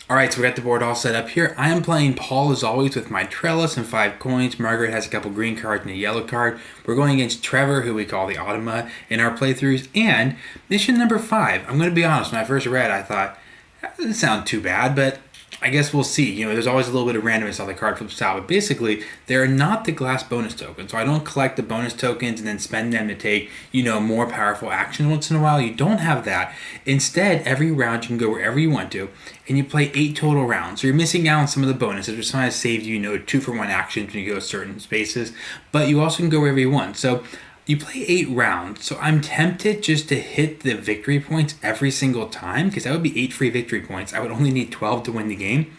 Alright, so we got the board all set up here. I am playing Paul as always with my Trellis and 5 coins. Margaret has a couple green cards and a yellow card. We're going against Trevor, who we call the Automa, in our playthroughs. And mission number 5. I'm going to be honest, when I first read, I thought, that doesn't sound too bad, but I guess we'll see. You know, there's always a little bit of randomness on the card flips out, but basically, they're not the glass bonus tokens. So I don't collect the bonus tokens and then spend them to take, you know, more powerful action once in a while. You don't have that. Instead, every round you can go wherever you want to, and you play 8 total rounds. So you're missing out on some of the bonuses, which sometimes saves you, you know, 2-for-1 actions when you go certain spaces, but you also can go wherever you want. So you play 8 rounds, so I'm tempted just to hit the victory points every single time, because that would be 8 free victory points. I would only need 12 to win the game.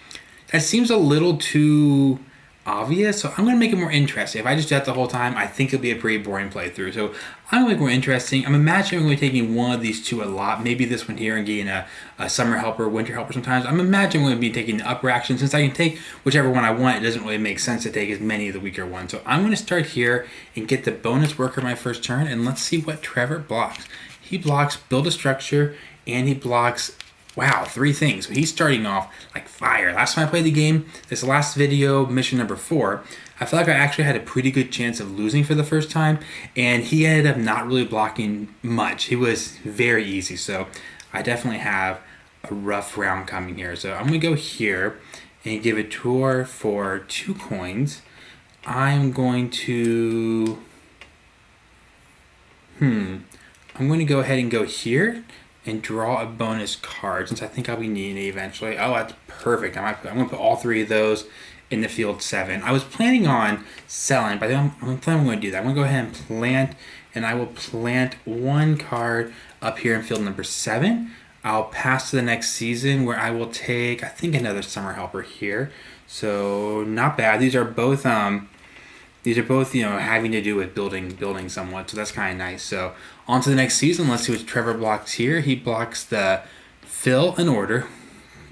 That seems a little too obvious, so I'm going to make it more interesting. If I just do that the whole time, I think it'll be a pretty boring playthrough. So I'm going to make it more interesting. I'm imagining I'm going to be taking one of these two a lot, maybe this one here and getting a summer helper, winter helper sometimes. I'm imagining I'm going to be taking the upper action. Since I can take whichever one I want, it doesn't really make sense to take as many of the weaker ones. So I'm going to start here and get the bonus worker my first turn, and let's see what Trevor blocks. He blocks build a structure, and he blocks, wow, 3 things. So he's starting off like fire. Last time I played the game, this last video, mission number 4, I felt like I actually had a pretty good chance of losing for the first time, and he ended up not really blocking much. He was very easy, so I definitely have a rough round coming here. So I'm going to go here and give a tour for 2 coins. I'm going to... I'm going to go ahead and go here and draw a bonus card, since I think I'll be needing it eventually. Oh, that's perfect. I'm going to put all 3 of those in the field 7. I was planning on selling, but I'm planning on going to do that. I'm going to go ahead and plant, and I will plant 1 card up here in field number 7. I'll pass to the next season, where I will take, I think, another summer helper here. So not bad. These are both you know, having to do with building somewhat, so that's kind of nice. So on to the next season. Let's see what Trevor blocks here. He blocks the fill and order.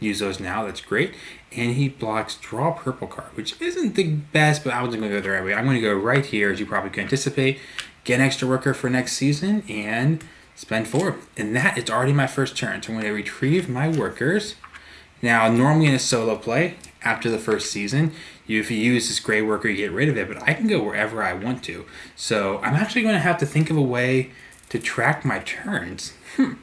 Use those now, that's great. And he blocks draw purple card, which isn't the best, but I wasn't going to go the right way. I'm going to go right here, as you probably can anticipate, get an extra worker for next season, and spend 4. And that is already my first turn. So I'm going to retrieve my workers. Now, normally in a solo play, after the first season, if you use this gray worker, you get rid of it, but I can go wherever I want to. So I'm actually going to have to think of a way to track my turns. I'm going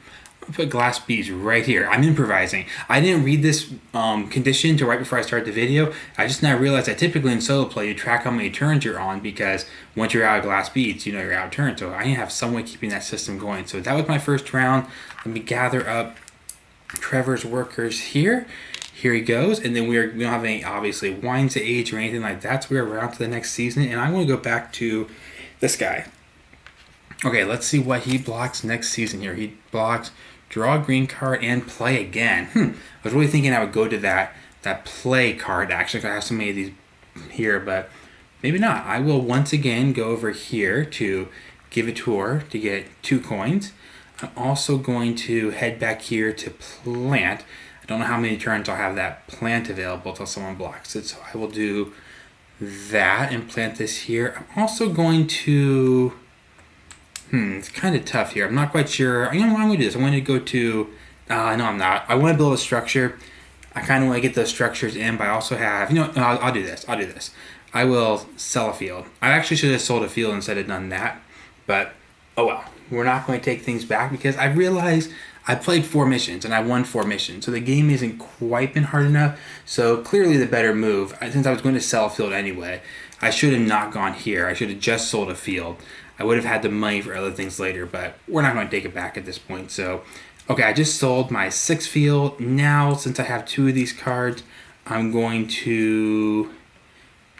to put glass beads right here. I'm improvising. I didn't read this condition until right before I started the video. I just now realized that typically in solo play, you track how many turns you're on, because once you're out of glass beads, you know you're out of turn. So I have some way keeping that system going. So that was my first round. Let me gather up Trevor's workers here. Here he goes, and then we don't have any, obviously, wines to age or anything like that, so we're around to the next season, and I'm going to go back to this guy. Okay, let's see what he blocks next season here. He blocks draw a green card and play again. I was really thinking I would go to that play card, actually. I have so many of these here, but maybe not. I will once again go over here to give a tour to get 2 coins. I'm also going to head back here to plant. I don't know how many turns I'll have that plant available until someone blocks it, so I will do that and plant this here. I'm also going to... it's kind of tough here. I'm not quite sure. You know what I'm going to do this. I'm going to go to... no, I'm not. I want to build a structure. I kind of want to get those structures in, but I also have... You know what? No, I'll do this. I will sell a field. I actually should have sold a field instead of done that, but oh well. We're not going to take things back, because I realized I played 4 missions and I won 4 missions, so the game isn't quite been hard enough. So clearly the better move, since I was going to sell a field anyway, I should have not gone here. I should have just sold a field. I would have had the money for other things later, but we're not going to take it back at this point. So, okay, I just sold my 6th field. Now, since I have 2 of these cards, I'm going to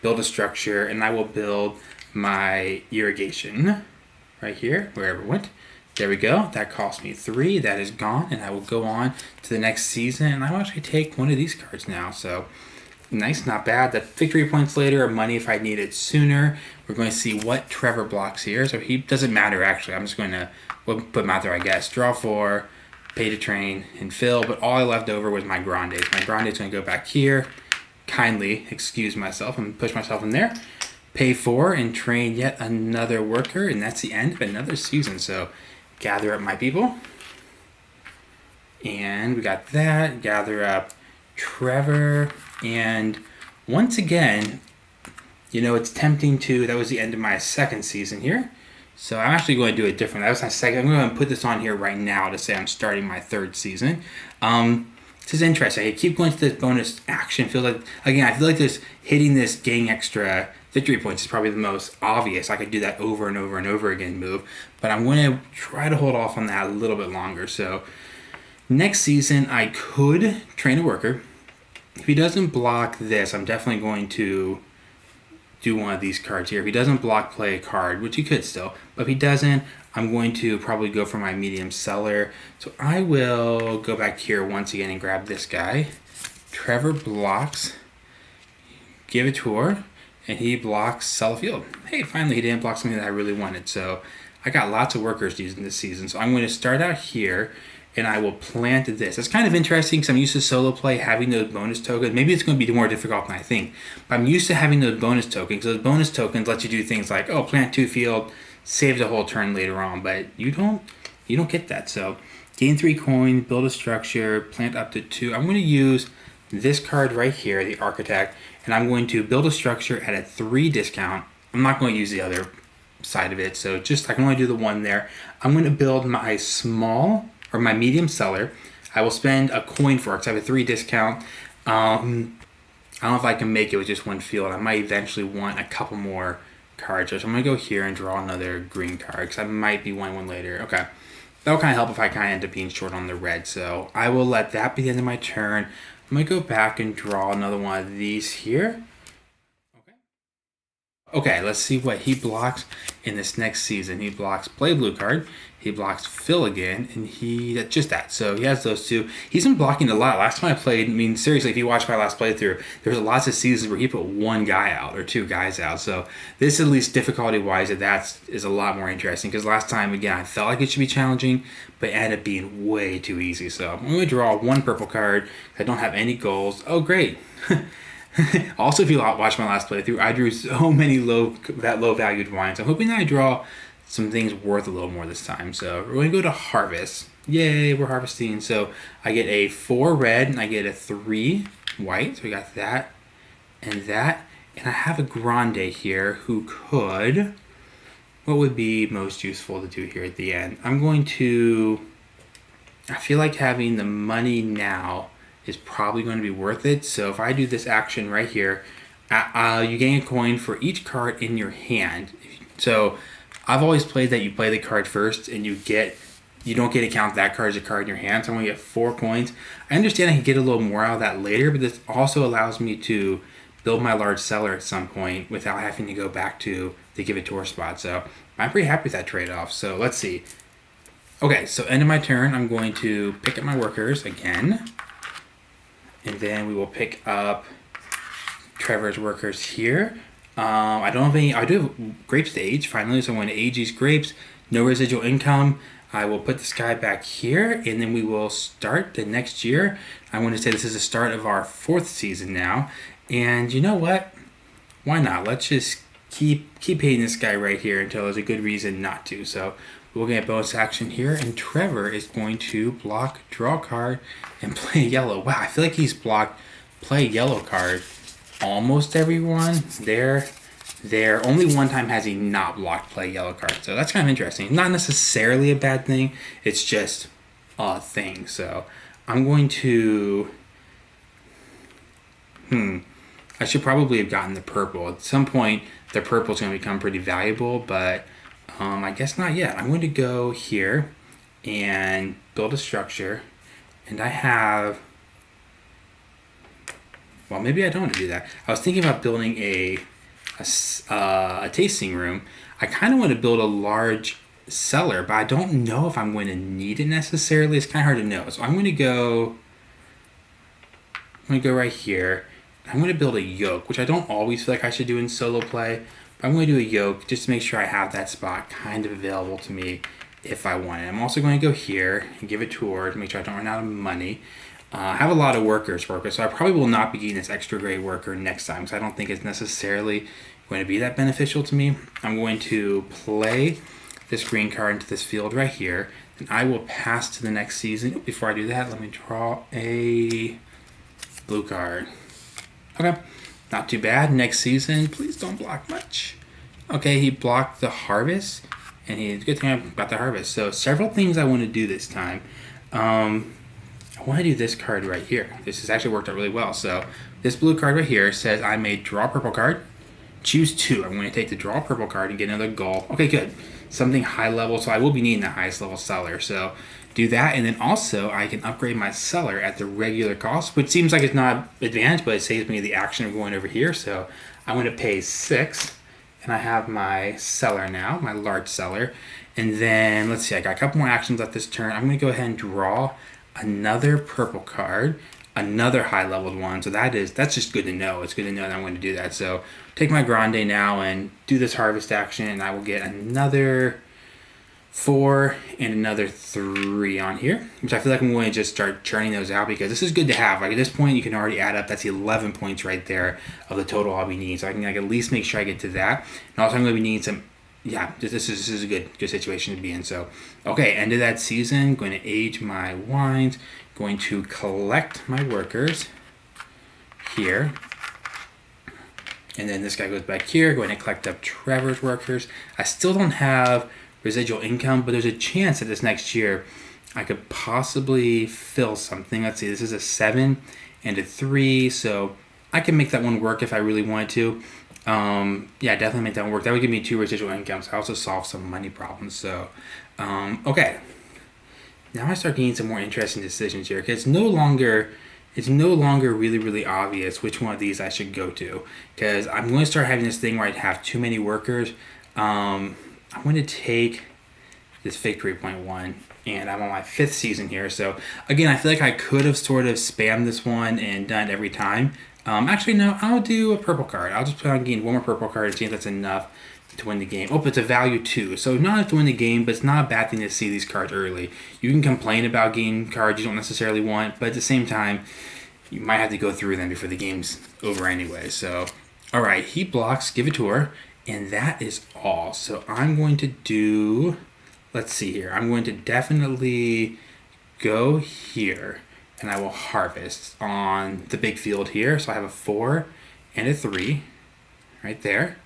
build a structure, and I will build my irrigation right here, wherever it went. There we go. That cost me 3. That is gone, and I will go on to the next season, and I will actually take one of these cards now. So nice, not bad. The victory points later, or money if I need it sooner. We're going to see what Trevor blocks here. So he doesn't matter, actually. I'm just going to put him out there, I guess. Draw 4, pay to train, and fill. But all I left over was my grandes. My grande's going to go back here. Kindly excuse myself and push myself in there. Pay 4 and train yet another worker, and that's the end of another season. So gather up my people, and we got that. Gather up Trevor, and once again, you know, it's tempting to, that was the end of my second season here. So I'm actually going to do it different. That was my second. I'm going to put this on here right now to say I'm starting my third season. This is interesting. I keep going to this bonus action. Feel like, again, I feel like this hitting this getting extra victory points is probably the most obvious. I could do that over and over and over again move, but I'm going to try to hold off on that a little bit longer. So next season, I could train a worker. If he doesn't block this, I'm definitely going to do one of these cards here. If he doesn't block play a card, which he could still, but if he doesn't, I'm going to probably go for my medium seller. So I will go back here once again and grab this guy. Trevor blocks, give a tour, and he blocks sell a field. Hey, finally he didn't block something that I really wanted. So I got lots of workers using this season. So I'm going to start out here and I will plant this. It's kind of interesting because I'm used to solo play having those bonus tokens. Maybe it's going to be more difficult than I think, but I'm used to having those bonus tokens. Those bonus tokens let you do things like, oh, plant 2 field, save the whole turn later on, but you don't get that. So gain 3 coin, build a structure, plant up to 2. I'm going to use this card right here, the architect, and I'm going to build a structure at a 3 discount. I'm not going to use the other side of it, so just I can only do the one there. I'm going to build my small or my medium seller. I will spend a coin for it because I have a 3 discount. I don't know if I can make it with just 1 field. I might eventually want a couple more cards. So I'm going to go here and draw another green card because I might be wanting one later. Okay. That'll kind of help if I kind of end up being short on the red. So I will let that be the end of my turn. I'm going to go back and draw another one of these here. Okay, let's see what he blocks in this next season. He blocks play blue card. He blocks fill again, and just that. So he has those 2. He's been blocking a lot. Last time I played, I mean, seriously, if you watch my last playthrough, there's lots of seasons where he put 1 guy out or 2 guys out. So this, at least difficulty-wise, that is a lot more interesting because last time, again, I felt like it should be challenging, but it ended up being way too easy. So I'm going to draw 1 purple card. I don't have any goals. Oh, great. Also, if you watch my last playthrough, I drew so many low valued wines. I'm hoping that I draw some things worth a little more this time. So we're going to go to harvest. Yay, we're harvesting. So I get a 4 red and I get a 3 white. So we got that and that. And I have a grande here who could, what would be most useful to do here at the end? I feel like having the money now is probably going to be worth it. So if I do this action right here, you gain a coin for each card in your hand. So I've always played that you play the card first and you don't get to count that card as a card in your hand. So I'm going to get 4 coins. I understand I can get a little more out of that later, but this also allows me to build my large seller at some point without having to go back to the give a tour spot. So I'm pretty happy with that trade-off. So let's see. Okay, so end of my turn, I'm going to pick up my workers again. And then we will pick up Trevor's workers here. I don't have any. I do have grapes to age finally, so I'm going to age these grapes. No residual income. I will put this guy back here, and then we will start the next year. I want to say this is the start of our 4th season now. And you know what? Why not? Let's just keep hitting this guy right here until there's a good reason not to. So we'll get a bonus action here, and Trevor is going to block, draw a card, and play yellow. Wow, I feel like he's blocked play yellow card almost everyone. There. Only one time has he not blocked play yellow card. So that's kind of interesting. Not necessarily a bad thing. It's just a thing. So I'm going to... I should probably have gotten the purple. At some point, the purple is going to become pretty valuable, but I guess not yet. I'm going to go here and build a structure. And I have... Well, maybe I don't want to do that. I was thinking about building a tasting room. I kind of want to build a large cellar, but I don't know if I'm going to need it necessarily. It's kind of hard to know. So I'm going to go right here. I'm going to build a yoke, which I don't always feel like I should do in solo play, but I'm going to do a yoke just to make sure I have that spot kind of available to me if I want it. I'm also going to go here and give a tour to make sure I don't run out of money. I have a lot of workers, so I probably will not be getting this extra grade worker next time because I don't think it's necessarily going to be that beneficial to me. I'm going to play this green card into this field right here, and I will pass to the next season. Before I do that, let me draw a Blue card. Okay, not too bad. Next season, please don't block much. Okay, he blocked the harvest, and good thing I got the harvest. So several things I want to do this time. I want to do this card right here. This has actually worked out really well. So this blue card right here says I may draw a purple card, choose 2. I'm going to take the draw purple card and get another gold. Okay, good. Something high level, so I will be needing the highest level seller. So do that, and then also I can upgrade my seller at the regular cost, which seems like it's not advantage, but it saves me the action of going over here. So I'm going to pay 6, and I have my seller now, my large seller. And then let's see, I got a couple more actions left this turn. I'm going to go ahead and draw another purple card, another high leveled one. So that's just good to know. It's good to know that I'm going to do that. So take my grande now and do this harvest action, and I will get another 4 and another 3 on here, which I feel like I'm going to just start churning those out because this is good to have. Like at this point, you can already add up. That's 11 points right there of the total I'll be needing. So I can like at least make sure I get to that. And also I'm going to be needing some. Yeah, this is a good situation to be in. So, okay, end of that season. Going to age my wines. Going to collect my workers here. And then this guy goes back here. Going to collect up Trevor's workers. I still don't have residual income, but there's a chance that this next year I could possibly fill something. Let's see, this is a 7 and a 3, so I can make that one work if I really wanted to. Yeah, definitely make that one work. That would give me 2 residual incomes. I also solve some money problems. So, okay. Now I start getting some more interesting decisions here because it's no longer really obvious which one of these I should go to, because I'm going to start having this thing where I'd have too many workers. I'm going to take this victory point one, and I'm on my 5th season here. So again, I feel like I could have sort of spammed this one and done it every time. Actually, no, I'll do a purple card. I'll just plan on getting one more purple card and see if that's enough to win the game. Oh, but it's a value 2. So not enough to win the game, but it's not a bad thing to see these cards early. You can complain about getting cards you don't necessarily want, but at the same time, you might have to go through them before the game's over anyway. So, all right, he blocks, give it to her, and that is all. So I'm going to do, let's see here. I'm going to definitely go here, and I will harvest on the big field here. So I have a 4 and a 3 right there.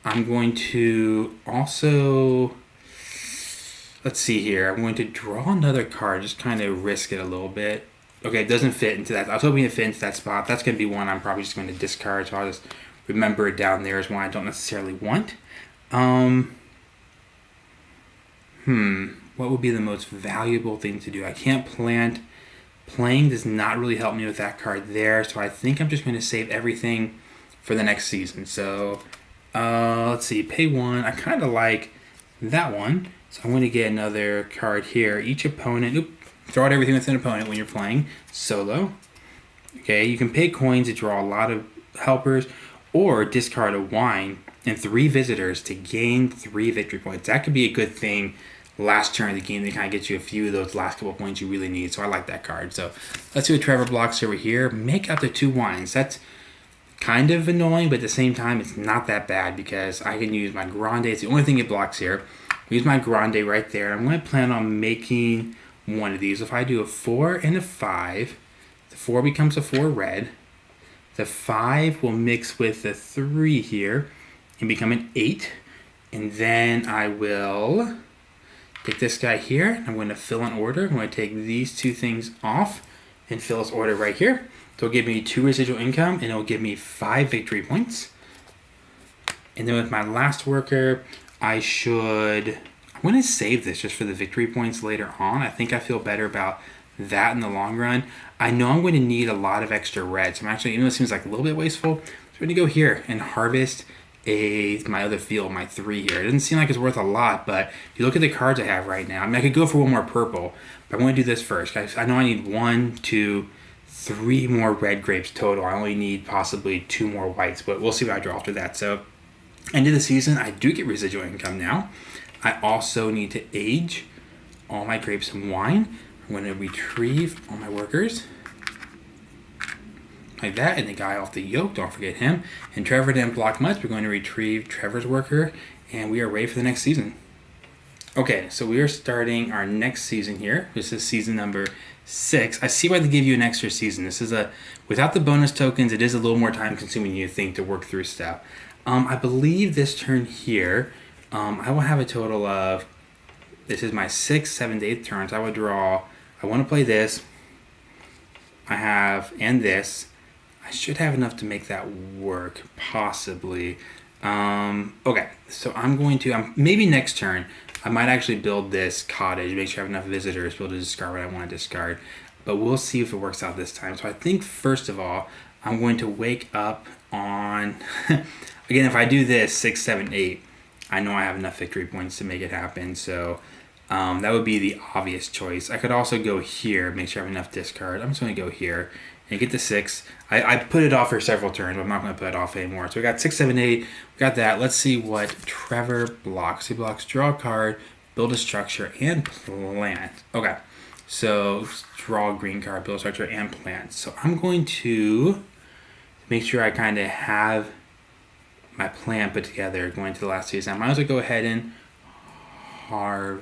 I'm going to also, let's see here. I'm going to draw another card, just kind of risk it a little bit. Okay, it doesn't fit into that. I was hoping it fit into that spot. That's going to be one I'm probably just going to discard. So I'll just remember it down there as one I don't necessarily want. What would be the most valuable thing to do? I can't plant. Playing does not really help me with that card there. So I think I'm just going to save everything for the next season. So let's see. Pay 1. I kind of like that one. So I'm going to get another card here. Each opponent... Throw out everything with an opponent when you're playing solo. Okay, you can pay coins to draw a lot of helpers, or discard a wine and 3 visitors to gain 3 victory points. That could be a good thing last turn of the game to kind of get you a few of those last couple points you really need. So I like that card. So let's see what Trevor blocks over here. Make up to 2 wines. That's kind of annoying, but at the same time, it's not that bad because I can use my grande. It's the only thing it blocks here. Use my grande right there. I'm going to plan on making one of these. If I do a 4 and a 5, the 4 becomes a 4 red. The 5 will mix with the 3 here and become an 8. And then I will take this guy here. I'm going to fill an order. I'm going to take these 2 things off and fill this order right here. So it'll give me 2 residual income, and it'll give me 5 victory points. And then with my last worker, I'm going to save this just for the victory points later on. I think I feel better about that in the long run. I know I'm going to need a lot of extra red. So I'm actually, even though it seems like a little bit wasteful, I'm going to go here and harvest my other field, my 3 here. It doesn't seem like it's worth a lot, but if you look at the cards I have right now, I mean, I could go for one more purple, but I'm going to do this first. I know I need 1, 2, 3 more red grapes total. I only need possibly 2 more whites, but we'll see what I draw after that. So end of the season, I do get residual income now. I also need to age all my grapes in wine. I'm going to retrieve all my workers. Like that, and the guy off the yoke, don't forget him. And Trevor didn't block much. We're going to retrieve Trevor's worker, and we are ready for the next season. Okay, so we are starting our next season here. This is season number 6. I see why they give you an extra season. This is without the bonus tokens, it is a little more time consuming, you think, to work through stuff. I believe this turn here, I will have a total of, this is my 6th, 7th, 8th turns. I want to play this. And this. I should have enough to make that work, possibly. Okay, so maybe next turn, I might actually build this cottage, make sure I have enough visitors to be able to discard what I want to discard. But we'll see if it works out this time. So I think, first of all, I'm going to wake up on... Again, if I do this, 6, 7, 8, I know I have enough victory points to make it happen. So that would be the obvious choice. I could also go here, make sure I have enough discard. I'm just going to go here and get the 6. I put it off for several turns, but I'm not going to put it off anymore. So we got 6, 7, 8. We got that. Let's see what Trevor blocks. He blocks draw a card, build a structure, and plant. Okay. So draw a green card, build a structure, and plant. So I'm going to make sure I kind of have my plan put together going to the last season. I might as well go ahead and do I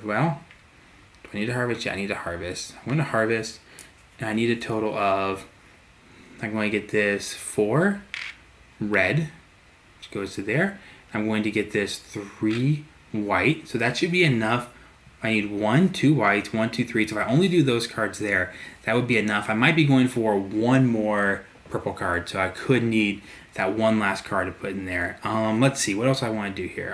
need to harvest? Yeah, I need to harvest. I'm going to harvest, and I need a total of, I'm going to get this 4 red, which goes to there. I'm going to get this 3 white, so that should be enough. I need 1, 2 whites, 1, 2, 3. So if I only do those cards there, that would be enough. I might be going for 1 more purple card, so I could need that one last card to put in there. Let's see, what else I want to do here.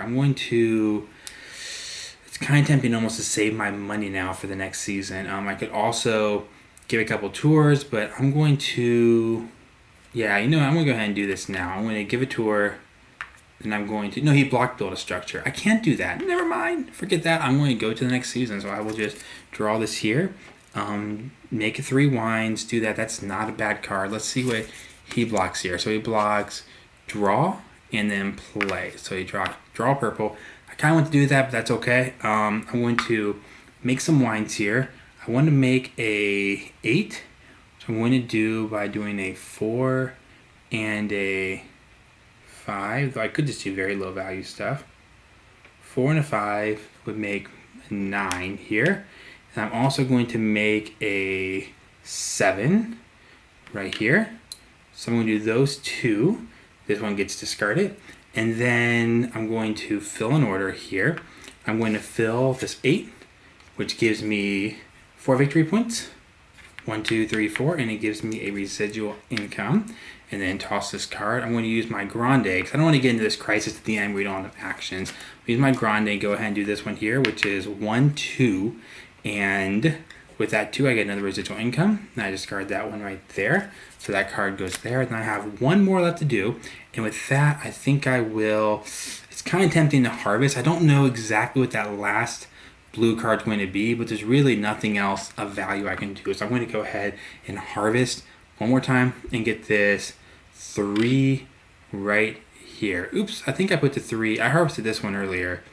It's kind of tempting almost to save my money now for the next season. I could also give a couple tours, but I'm going to, I'm going to go ahead and do this now. I'm going to give a tour, and he blocked build a structure. I can't do that. Never mind. Forget that. I'm going to go to the next season, so I will just draw this here. Make 3 wines, do that. That's not a bad card. Let's see what he blocks here. So he blocks draw and then play. So he draw purple. I kind of want to do that, but that's okay. I'm going to make some wines here. I want to make a 8. So I'm going to do by doing a 4 and a 5. Though I could just do very low value stuff. 4 and a 5 would make a 9 here. And I'm also going to make a 7 right here. So I'm going to do those 2. This one gets discarded. And then I'm going to fill an order here. I'm going to fill this 8, which gives me 4 victory points. 1, 2, 3, 4, and it gives me a residual income. And then toss this card. I'm going to use my Grande, because I don't want to get into this crisis at the end where we don't have actions. I'll use my Grande, go ahead and do this one here, which is 1, 2, and with that 2, I get another residual income. And I discard that one right there. So that card goes there. And I have 1 more left to do. And with that, I think I will, it's kind of tempting to harvest. I don't know exactly what that last blue card's going to be, but there's really nothing else of value I can do. So I'm going to go ahead and harvest one more time and get this 3 right here. Oops, I think I put the 3. I harvested this one earlier.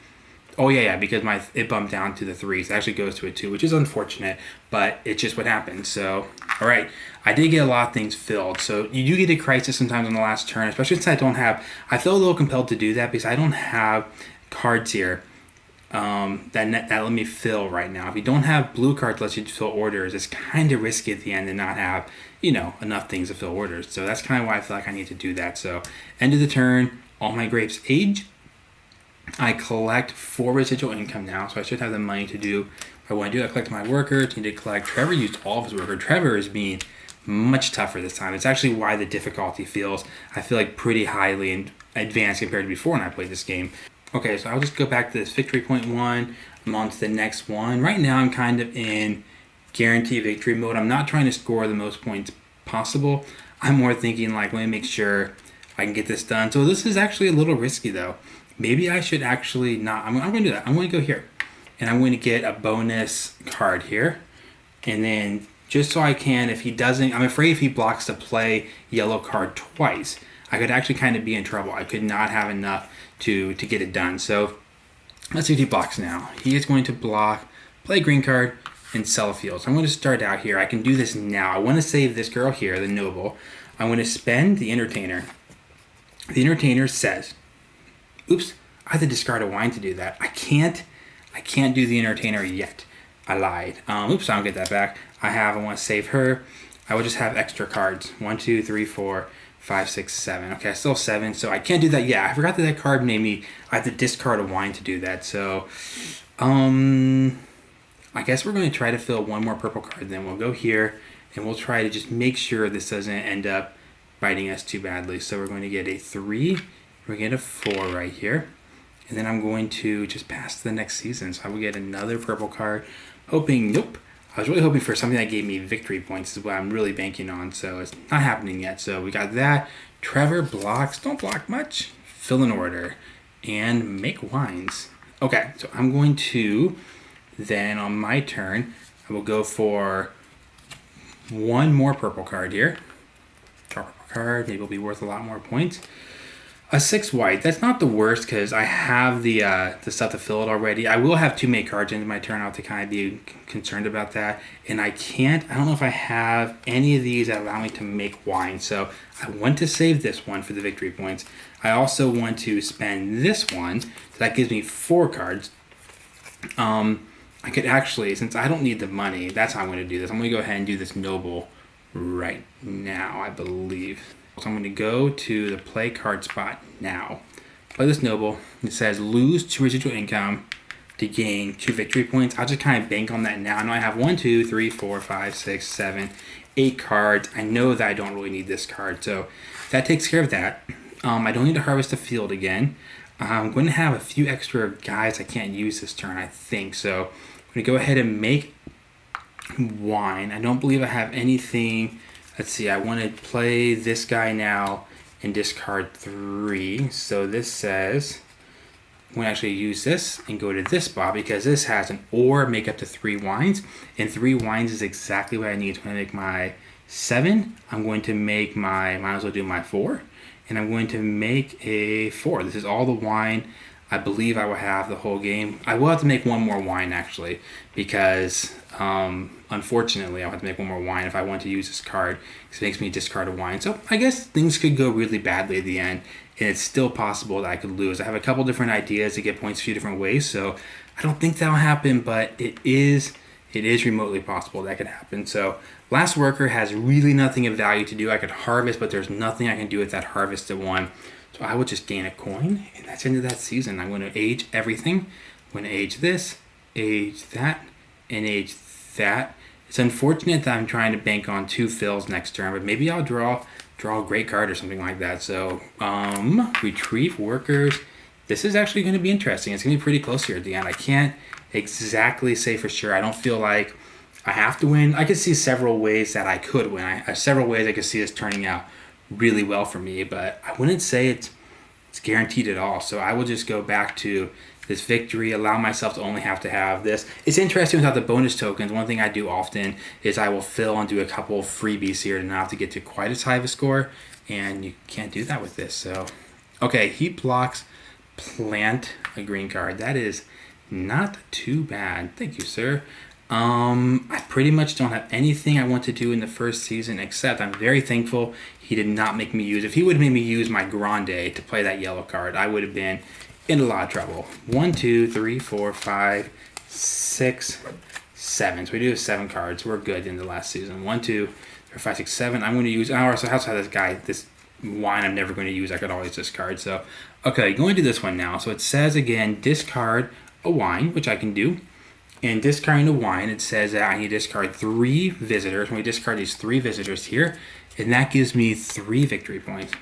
Oh yeah, because it bumped down to the 3. So it actually goes to a 2, which is unfortunate, but it's just what happens. So, all right, I did get a lot of things filled. So you do get a crisis sometimes on the last turn, especially since I feel a little compelled to do that because I don't have cards here that let me fill right now. If you don't have blue cards that let you fill orders, it's kind of risky at the end to not have, enough things to fill orders. So that's kind of why I feel like I need to do that. So end of the turn, all my grapes age. I collect 4 residual income now, so I should have the money to do what I want to do. I collect my workers, need to collect. Trevor used all of his workers. Trevor is being much tougher this time. It's actually why the difficulty feels, I feel like, pretty highly advanced compared to before when I played this game. Okay, so I'll just go back to this victory point 1. I'm on to the next one. Right now I'm kind of in guarantee victory mode. I'm not trying to score the most points possible. I'm more thinking like, let me make sure I can get this done. So this is actually a little risky though. Maybe I should actually not. I'm going to do that. I'm going to go here. And I'm going to get a bonus card here. And then just so I can, if he doesn't, I'm afraid if he blocks to play yellow card twice, I could actually kind of be in trouble. I could not have enough to get it done. So let's see what he blocks now. He is going to block, play green card, and sell a field. So I'm going to start out here. I can do this now. I want to save this girl here, the noble. I'm going to spend the entertainer. The entertainer says, oops, I have to discard a wine to do that. I can't I can't do the entertainer yet. I lied. Oops, I don't get that back. I want to save her. I will just have extra cards. 1, 2, 3, 4, 5, 6, 7. Okay, I still have 7, so I can't do that yet. I forgot that that card made me, I have to discard a wine to do that. So, I guess we're going to try to fill one more purple card. Then we'll go here, and we'll try to just make sure this doesn't end up biting us too badly. So we're going to get a 3. We're going to get a 4 right here. And then I'm going to just pass to the next season. So I will get another purple card. Hoping, nope. I was really hoping for something that gave me victory points is what I'm really banking on. So it's not happening yet. So we got that. Trevor blocks. Don't block much. Fill an order. And make wines. Okay, so I'm going to, then on my turn, I will go for one more purple card here. Draw a purple card. Maybe it'll be worth a lot more points. A 6 white. That's not the worst because I have the stuff to fill it already. I will have 2 make cards into my turn. I'll have to kind of be concerned about that. And I don't know if I have any of these that allow me to make wine. So I want to save this one for the victory points. I also want to spend this one. So that gives me 4 cards. I could actually, since I don't need the money, that's how I'm going to do this. I'm going to go ahead and do this noble right now, I believe. So I'm going to go to the play card spot now. Play this noble. It says lose 2 residual income to gain 2 victory points. I'll just kind of bank on that now. I know I have 1, 2, 3, 4, 5, 6, 7, 8 cards. I know that I don't really need this card. So that takes care of that. I don't need to harvest the field again. I'm going to have a few extra guys I can't use this turn, I think. So I'm going to go ahead and make wine. I don't believe I have anything. Let's see, I want to play this guy now and discard 3. So this says I'm going to actually use this and go to this spot because this has an or make up to 3 wines. And 3 wines is exactly what I need. So I'm going to make my 7. I'm going to make might as well do my 4. And I'm going to make a 4. This is all the wine I believe I will have the whole game. I will have to make one more wine actually because unfortunately I'll have to make one more wine if I want to use this card because it makes me discard a wine. So I guess things could go really badly at the end and it's still possible that I could lose. I have a couple different ideas to get points a few different ways, so I don't think that'll happen, but it is remotely possible that could happen. So last worker has really nothing of value to do. I could harvest, but there's nothing I can do with that harvested one. So I will just gain a coin, and that's into that season. I'm going to age everything. I'm going to age this, age that, and age that. It's unfortunate that I'm trying to bank on 2 fills next turn, but maybe I'll draw a great card or something like that. So retrieve workers. This is actually going to be interesting. It's going to be pretty close here at the end. I can't exactly say for sure. I don't feel like I have to win. I could see several ways that I could win. Several ways I could see this turning out really well for me, but I wouldn't say it's guaranteed at all. So I will just go back to this victory, allow myself to only have to have this. It's interesting without the bonus tokens. One thing I do often is I will fill and do a couple of freebies here to not have to get to quite as high of a score, and you can't do that with this. So, okay, heat blocks, plant a green card. That is not too bad. Thank you, sir. I pretty much don't have anything I want to do in the first season except I'm very thankful he did not make me use. If he would have made me use my Grande to play that yellow card, I would have been in a lot of trouble. 1, 2, 3, 4, 5, 6, 7. So we do have 7 cards. We're good in the last season. 1, 2, 3, 4, 5, 6, 7. I'm going to use. So outside this guy, this wine I'm never going to use. I could always discard. So okay, going to this one now. So it says again, discard a wine, which I can do. And discarding a wine, it says that I need to discard 3 visitors. When we discard these 3 visitors here, and that gives me 3 victory points.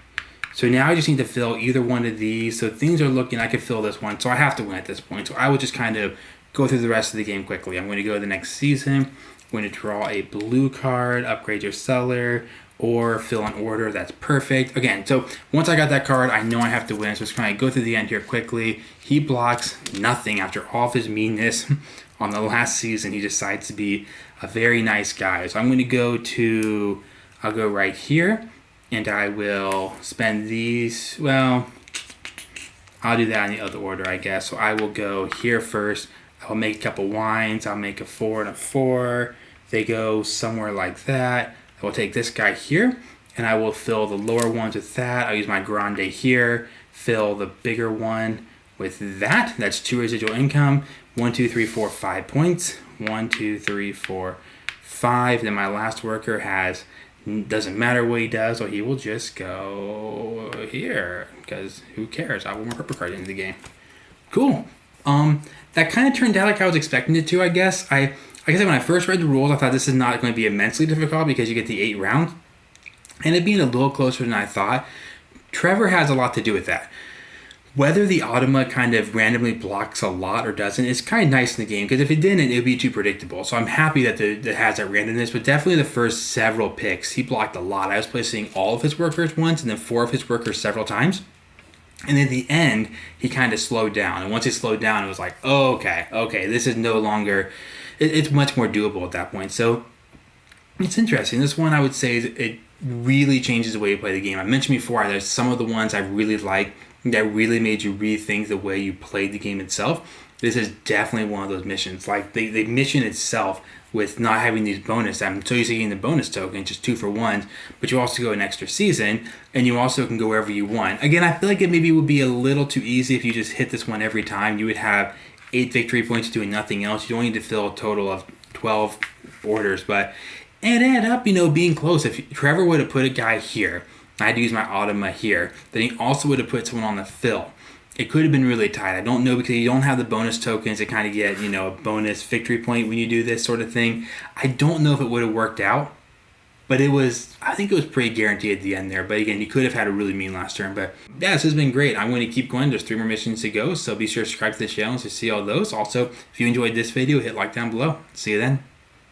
So now I just need to fill either one of these. So things are looking, I could fill this one. So I have to win at this point. So I would just kind of go through the rest of the game quickly. I'm going to go to the next season. I'm going to draw a blue card, upgrade your cellar, or fill an order. That's perfect. Again, so once I got that card, I know I have to win. So just kind of go through the end here quickly. He blocks nothing after all of his meanness. On the last season, he decides to be a very nice guy. So I'm going to I'll go right here, and I will spend these, well, I'll do that in the other order, I guess. So I will go here first. I'll make a couple wines. I'll make a 4 and a 4. They go somewhere like that. I will take this guy here, and I will fill the lower ones with that. I'll use my Grande here, fill the bigger one with that, that's 2 residual income. 1, 2, 3, 4, 5 points. 1, 2, 3, 4, 5. Then my last worker doesn't matter what he does, so he will just go here, because who cares? I want more purple card into the game. Cool. That kind of turned out like I was expecting it to, I guess. Like I said, when I first read the rules, I thought this is not going to be immensely difficult because you get the 8 rounds. And it being a little closer than I thought, Trevor has a lot to do with that. Whether the automa kind of randomly blocks a lot or doesn't is kind of nice in the game, because if it didn't, it would be too predictable. So I'm happy that it has that randomness, but definitely the first several picks, he blocked a lot. I was placing all of his workers once and then 4 of his workers several times. And at the end, he kind of slowed down. And once he slowed down, it was like, oh, okay, this is no longer, it's much more doable at that point. So it's interesting. This one, I would say, it really changes the way you play the game. I mentioned before, there's some of the ones I really like that really made you rethink the way you played the game itself. This is definitely one of those missions. Like the mission itself, with not having these bonus, I'm so used to getting the bonus token, just 2 for 1, but you also go an extra season, and you also can go wherever you want. Again, I feel like it maybe would be a little too easy if you just hit this one every time. You would have 8 victory points doing nothing else. You only need to fill a total of 12 orders, but it ended up, being close. If Trevor would have put a guy here, I had to use my automa here, then he also would have put someone on the fill. It could have been really tight. I don't know, because you don't have the bonus tokens to kind of get, a bonus victory point when you do this sort of thing. I don't know if it would have worked out, but I think it was pretty guaranteed at the end there. But again, you could have had a really mean last turn. But yeah, this has been great. I'm going to keep going. There's 3 more missions to go, so be sure to subscribe to the channel to see all those. Also, if you enjoyed this video, hit like down below. See you then.